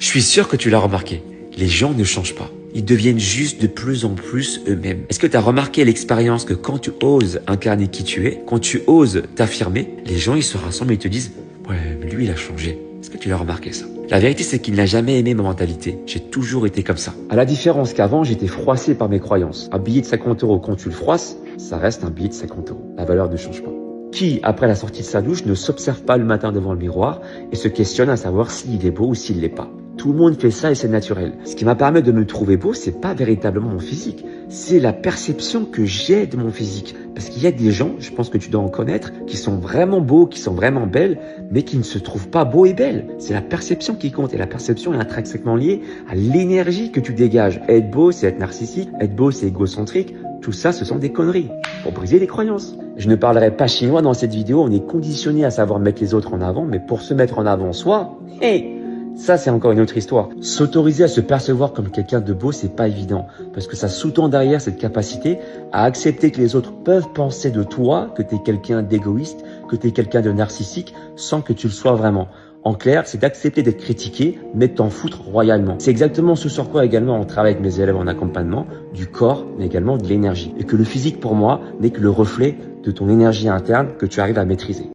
suis sûr que tu l'as remarqué. Les gens ne changent pas. Ils deviennent juste de plus en plus eux-mêmes. Est-ce que tu as remarqué l'expérience que quand tu oses incarner qui tu es, quand tu oses t'affirmer, les gens ils se rassemblent et ils te disent « Ouais, mais lui il a changé ». Est-ce que tu l'as remarqué ça? La vérité c'est qu'il n'a jamais aimé ma mentalité. J'ai toujours été comme ça. À la différence qu'avant, j'étais froissé par mes croyances. Un billet de 50 € quand tu le froisses, ça reste un billet de 50 €. La valeur ne change pas. Qui, après la sortie de sa douche, ne s'observe pas le matin devant le miroir et se questionne à savoir s'il est beau ou s'il l'est pas. Tout le monde fait ça et c'est naturel. Ce qui m'a permis de me trouver beau, c'est pas véritablement mon physique. C'est la perception que j'ai de mon physique. Parce qu'il y a des gens, je pense que tu dois en connaître, qui sont vraiment beaux, qui sont vraiment belles, mais qui ne se trouvent pas beaux et belles. C'est la perception qui compte. Et la perception est intrinsèquement liée à l'énergie que tu dégages. Être beau, c'est être narcissique. Être beau, c'est égocentrique. Tout ça, ce sont des conneries pour briser les croyances. Je ne parlerai pas chinois dans cette vidéo. On est conditionné à savoir mettre les autres en avant, mais pour se mettre en avant soi, ça, c'est encore une autre histoire. S'autoriser à se percevoir comme quelqu'un de beau, c'est pas évident. Parce que ça sous-tend derrière cette capacité à accepter que les autres peuvent penser de toi que tu es quelqu'un d'égoïste, que tu es quelqu'un de narcissique, sans que tu le sois vraiment. En clair, c'est d'accepter d'être critiqué, mais de t'en foutre royalement. C'est exactement ce sur quoi également on travaille avec mes élèves en accompagnement, du corps, mais également de l'énergie. Et que le physique, pour moi, n'est que le reflet de ton énergie interne que tu arrives à maîtriser.